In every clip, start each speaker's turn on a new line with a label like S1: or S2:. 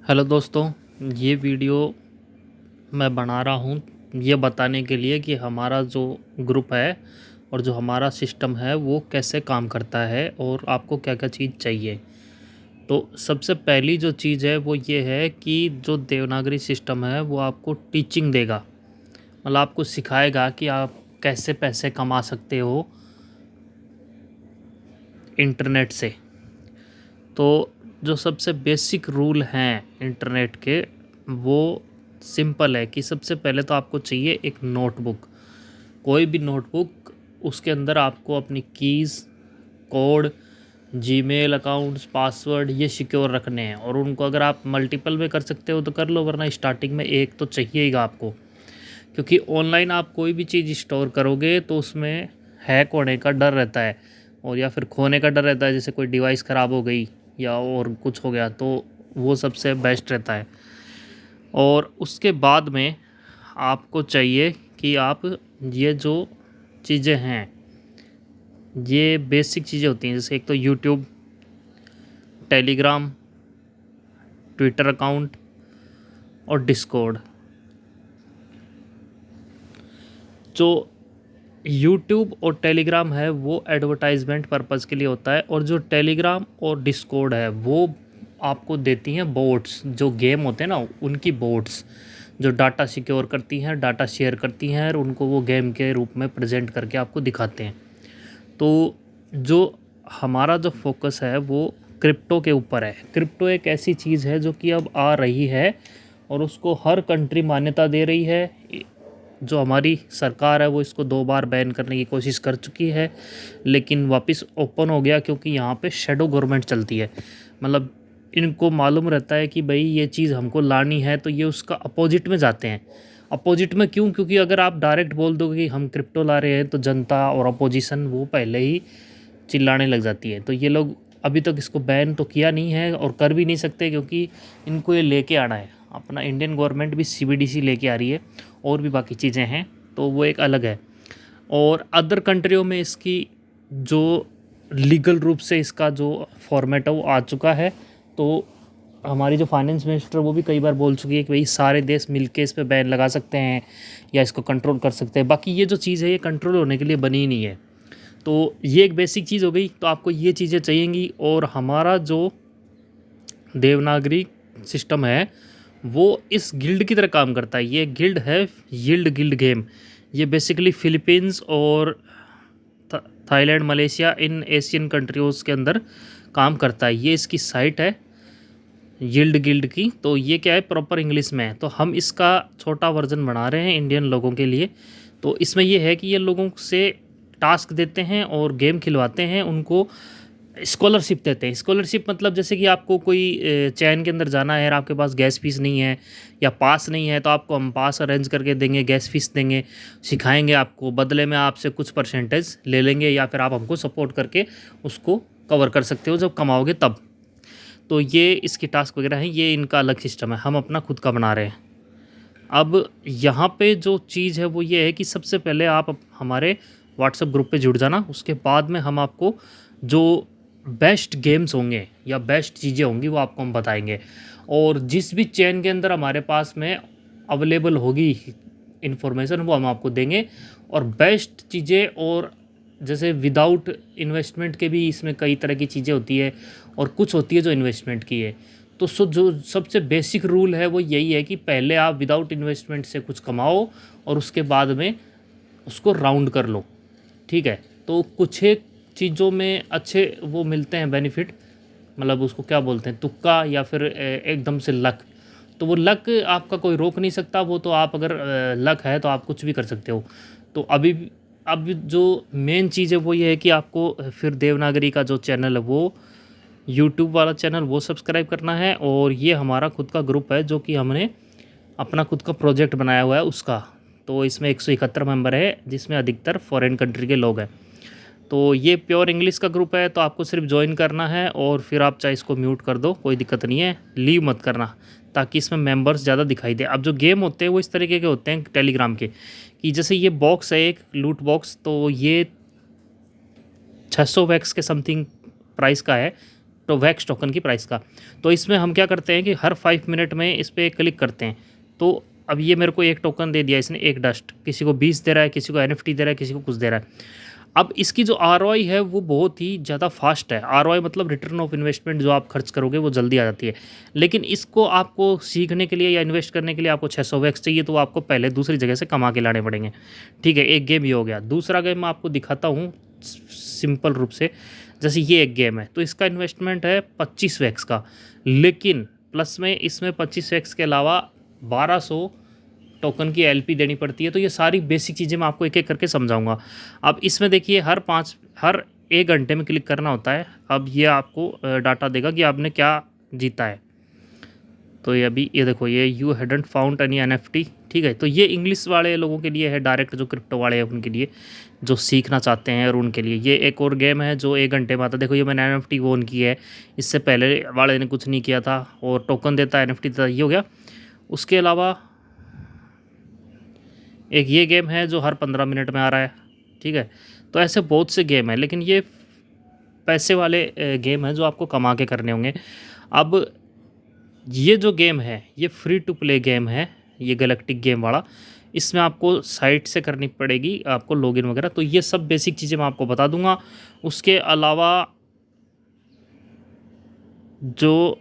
S1: Hello दोस्तों, ये video मैं बना रहा हूँ ये बताने के लिए कि हमारा जो ग्रुप है और जो हमारा सिस्टम है वो कैसे काम करता है और आपको क्या क्या चीज़ चाहिए। तो सबसे पहली जो चीज़ है वो ये है कि जो देवनागरी सिस्टम है वो आपको टीचिंग देगा, मतलब आपको सिखाएगा कि आप कैसे पैसे कमा सकते हो इंटरनेट से। तो जो सबसे बेसिक रूल हैं इंटरनेट के वो सिंपल है कि सबसे पहले तो आपको चाहिए एक नोटबुक, कोई भी नोटबुक। उसके अंदर आपको अपनी keys, code, Gmail accounts, password ये सिक्योर रखने हैं और उनको अगर आप मल्टीपल में कर सकते हो तो कर लो, वरना स्टार्टिंग में एक तो चाहिएगा आपको, क्योंकि ऑनलाइन आप कोई भी चीज़ स्टोर करोगे तो उसमें हैक होने का डर रहता है और या फिर खोने का डर रहता है, जैसे कोई डिवाइस ख़राब हो गई या और कुछ हो गया, तो वो सबसे बेस्ट रहता है। और उसके बाद में आपको चाहिए कि आप ये जो चीज़ें हैं ये बेसिक चीज़ें होती हैं, जैसे एक तो यूट्यूब, टेलीग्राम, ट्विटर अकाउंट और डिस्कॉर्ड। जो यूट्यूब और टेलीग्राम है वो एडवर्टाइजमेंट पर्पज़ के लिए होता है, और जो टेलीग्राम और डिस्कॉर्ड है वो आपको देती हैं बोट्स, जो गेम होते हैं ना उनकी बोट्स, जो डाटा सिक्योर करती हैं, डाटा शेयर करती हैं और उनको वो गेम के रूप में प्रेजेंट करके आपको दिखाते हैं। तो जो हमारा जो फोकस है वो क्रिप्टो के ऊपर है। क्रिप्टो एक ऐसी चीज़ है जो कि अब आ रही है और उसको हर कंट्री मान्यता दे रही है। जो हमारी सरकार है वो इसको 2 बार बैन करने की कोशिश कर चुकी है, लेकिन वापस ओपन हो गया क्योंकि यहाँ पे शैडो गवर्नमेंट चलती है। मतलब इनको मालूम रहता है कि भाई ये चीज़ हमको लानी है, तो ये उसका अपोजिट में जाते हैं। अपोजिट में क्यों? क्योंकि अगर आप डायरेक्ट बोल दोगे कि हम क्रिप्टो ला रहे हैं तो जनता और अपोजिशन वो पहले ही चिल्लाने लग जाती है। तो ये लोग अभी तक इसको बैन तो किया नहीं है और कर भी नहीं सकते, क्योंकि इनको ये लेके आना है। अपना इंडियन गवर्नमेंट भी सीबीडीसी लेके आ रही है और भी बाकी चीज़ें हैं, तो वो एक अलग है। और अदर कंट्रियों में इसकी जो लीगल रूप से इसका जो फॉर्मेट है वो आ चुका है। तो हमारी जो फाइनेंस मिनिस्टर वो भी कई बार बोल चुकी है कि भाई सारे देश मिलके इस पे बैन लगा सकते हैं या इसको कंट्रोल कर सकते हैं। बाकी ये जो चीज़ है ये कंट्रोल होने के लिए बनी ही नहीं है। तो ये एक बेसिक चीज़ हो गई, तो आपको ये चीज़ें चाहिएंगी। और हमारा जो देवनागरी सिस्टम है वो इस गिल्ड की तरह काम करता है। ये गिल्ड है यील्ड गिल्ड गेम। ये बेसिकली फ़िलीपींस और थाईलैंड, मलेशिया, इन एशियन कंट्रीज़ के अंदर काम करता है। ये इसकी साइट है यील्ड गिल्ड की। तो ये क्या है, प्रॉपर इंग्लिश में है, तो हम इसका छोटा वर्जन बना रहे हैं इंडियन लोगों के लिए। तो इसमें ये है कि ये लोगों से टास्क देते हैं और गेम खिलवाते हैं, उनको स्कॉलरशिप देते हैं। स्कॉलरशिप मतलब जैसे कि आपको कोई चैन के अंदर जाना है और आपके पास गैस फीस नहीं है या पास नहीं है, तो आपको हम पास अरेंज करके देंगे, गैस फीस देंगे, सिखाएंगे आपको, बदले में आपसे कुछ परसेंटेज ले लेंगे या फिर आप हमको सपोर्ट करके उसको कवर कर सकते हो जब कमाओगे तब। तो ये इसकी टास्क वगैरह हैं, ये इनका अलग सिस्टम है, हम अपना खुद का बना रहे हैं। अब यहाँ पे जो चीज़ है वो ये है कि सबसे पहले आप हमारे व्हाट्सएप ग्रुप पे जुड़ जाना। उसके बाद में हम आपको जो बेस्ट गेम्स होंगे या बेस्ट चीज़ें होंगी वो आपको हम बताएंगे, और जिस भी चैन के अंदर हमारे पास में अवेलेबल होगी इन्फॉर्मेशन वो हम आपको देंगे। और बेस्ट चीज़ें, और जैसे विदाउट इन्वेस्टमेंट के भी इसमें कई तरह की चीज़ें होती है और कुछ होती है जो इन्वेस्टमेंट की है। तो जो सबसे बेसिक रूल है वो यही है कि पहले आप विदाउट इन्वेस्टमेंट से कुछ कमाओ और उसके बाद में उसको राउंड कर लो, ठीक है। तो कुछ एक चीज़ों में अच्छे वो मिलते हैं बेनिफिट, मतलब उसको क्या बोलते हैं, तुक्का या फिर एकदम से लक। तो वो लक आपका कोई रोक नहीं सकता, वो तो आप अगर लक है तो आप कुछ भी कर सकते हो। तो अब जो मेन चीज़ है वो ये है कि आपको फिर देवनागरी का जो चैनल है वो यूट्यूब वाला चैनल वो सब्सक्राइब करना है, और ये हमारा खुद का ग्रुप है जो कि हमने अपना खुद का प्रोजेक्ट बनाया हुआ है उसका। तो इसमें 171 मेंबर है जिसमें अधिकतर फॉरेन कंट्री के लोग हैं। तो ये प्योर इंग्लिश का ग्रुप है, तो आपको सिर्फ ज्वाइन करना है और फिर आप चाहे इसको म्यूट कर दो, कोई दिक्कत नहीं है, लीव मत करना, ताकि इसमें मेंबर्स ज़्यादा दिखाई दे। अब जो गेम होते हैं वो इस तरीके के होते हैं टेलीग्राम के, कि जैसे ये बॉक्स है एक लूट बॉक्स, तो ये 600 वैक्स के समथिंग प्राइस का है। तो वैक्स टोकन की प्राइस का। तो इसमें हम क्या करते हैं कि हर 5 मिनट में इस पर क्लिक करते हैं। तो अब ये मेरे को एक टोकन दे दिया इसने, एक डस्ट, किसी को 20 दे रहा है, किसी को NFT दे रहा है, किसी को कुछ दे रहा है। अब इसकी जो ROI है वो बहुत ही ज़्यादा फास्ट है। ROI मतलब रिटर्न ऑफ इन्वेस्टमेंट, जो आप खर्च करोगे वो जल्दी आ जाती है। लेकिन इसको आपको सीखने के लिए या इन्वेस्ट करने के लिए आपको 600 वैक्स चाहिए, तो आपको पहले दूसरी जगह से कमा के लाने पड़ेंगे। ठीक है, एक गेम ये हो गया। दूसरा गेम मैं आपको दिखाता हूँ सिंपल रूप से। जैसे ये एक गेम है, तो इसका इन्वेस्टमेंट है 25 वैक्स का, लेकिन प्लस में इसमें 25 वैक्स के अलावा 1200 टोकन की LP देनी पड़ती है। तो ये सारी बेसिक चीज़ें मैं आपको एक एक करके समझाऊंगा। अब इसमें देखिए हर 1 घंटे में क्लिक करना होता है। अब ये आपको डाटा देगा कि आपने क्या जीता है। तो ये अभी ये देखो, ये you hadn't found any NFT। ठीक है, तो ये इंग्लिश वाले लोगों के लिए है, डायरेक्ट जो क्रिप्टो वाले हैं उनके लिए, जो सीखना चाहते हैं, और उनके लिए ये एक और गेम है जो 1 घंटे में आता है। देखो ये मैंने NFT ओन की है, इससे पहले वाले ने कुछ नहीं किया था, और टोकन देता है, NFT देता है, ये हो गया। उसके अलावा एक ये गेम है जो हर 15 मिनट में आ रहा है। ठीक है, तो ऐसे बहुत से गेम हैं, लेकिन ये पैसे वाले गेम हैं जो आपको कमा के करने होंगे। अब ये जो गेम है ये फ्री टू प्ले गेम है, ये गैलेक्टिक गेम वाला। इसमें आपको साइट से करनी पड़ेगी आपको लॉगिन वगैरह। तो ये सब बेसिक चीज़ें मैं आपको बता दूंगा। उसके अलावा जो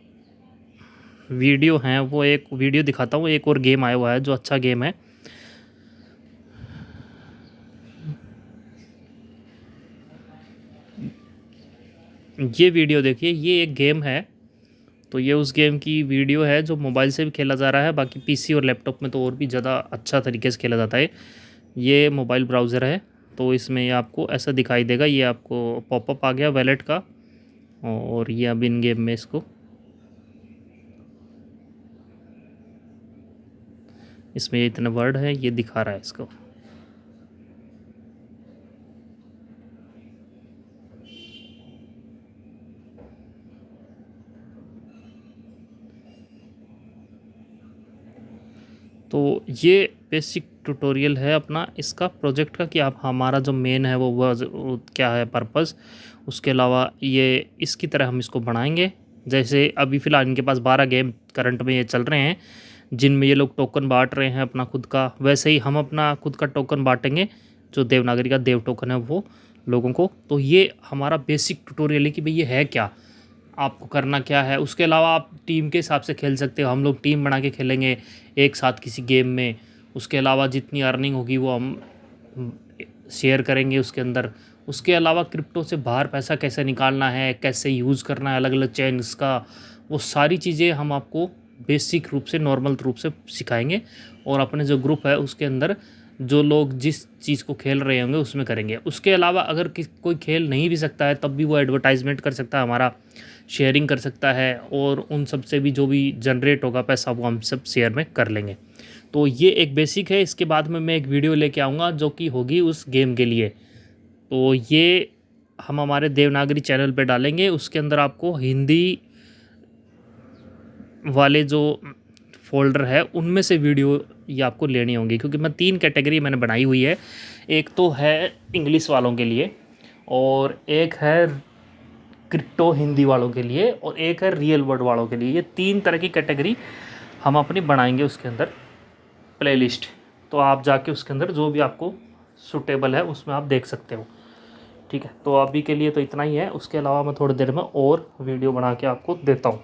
S1: वीडियो हैं वो एक वीडियो दिखाता हूँ। एक और गेम आया हुआ है जो अच्छा गेम है, ये वीडियो देखिए। ये एक गेम है, तो ये उस गेम की वीडियो है जो मोबाइल से भी खेला जा रहा है, बाकी PC और लैपटॉप में तो और भी ज़्यादा अच्छा तरीके से खेला जाता है। ये मोबाइल ब्राउज़र है, तो इसमें ये आपको ऐसा दिखाई देगा, ये आपको पॉपअप आ गया वैलेट का, और ये अब इन गेम में इसको इसमें ये इतने वर्ड है, ये दिखा रहा है इसको। तो ये बेसिक ट्यूटोरियल है अपना इसका प्रोजेक्ट का, कि आप हमारा जो मेन है वो क्या है पर्पस। उसके अलावा ये इसकी तरह हम इसको बढ़ाएंगे। जैसे अभी फ़िलहाल इनके पास 12 गेम करंट में ये चल रहे हैं, जिनमें ये लोग टोकन बांट रहे हैं अपना खुद का। वैसे ही हम अपना खुद का टोकन बांटेंगे, जो देवनागरी का देव टोकन है वो लोगों को। तो ये हमारा बेसिक ट्यूटोरियल है कि भाई ये है क्या, आपको करना क्या है। उसके अलावा आप टीम के हिसाब से खेल सकते हो, हम लोग टीम बना के खेलेंगे एक साथ किसी गेम में। उसके अलावा जितनी अर्निंग होगी वो हम शेयर करेंगे उसके अंदर। उसके अलावा क्रिप्टो से बाहर पैसा कैसे निकालना है, कैसे यूज़ करना है अलग अलग चेन्स का, वो सारी चीज़ें हम आपको बेसिक रूप से नॉर्मल रूप से सिखाएंगे। और अपने जो ग्रुप है उसके अंदर जो लोग जिस चीज़ को खेल रहे होंगे उसमें करेंगे। उसके अलावा अगर कोई खेल नहीं भी सकता है तब भी वो एडवर्टाइजमेंट कर सकता है, हमारा शेयरिंग कर सकता है, और उन सब से भी जो भी जनरेट होगा पैसा वो हम सब शेयर में कर लेंगे। तो ये एक बेसिक है। इसके बाद में मैं एक वीडियो लेके आऊँगा जो कि होगी उस गेम के लिए। तो ये हम हमारे देवनागरी चैनल पे डालेंगे। उसके अंदर आपको हिंदी वाले जो फोल्डर है उनमें से वीडियो ये आपको लेनी होंगी, क्योंकि मैं 3 कैटेगरी मैंने बनाई हुई है। एक तो है इंग्लिश वालों के लिए, और एक है क्रिप्टो हिंदी वालों के लिए, और एक है रियल वर्ल्ड वालों के लिए। ये 3 तरह की कैटेगरी हम अपनी बनाएंगे उसके अंदर प्लेलिस्ट। तो आप जाके उसके अंदर जो भी आपको सूटेबल है उसमें आप देख सकते हो। ठीक है, तो अभी के लिए तो इतना ही है। उसके अलावा मैं थोड़ी देर में और वीडियो बना के आपको देता हूँ।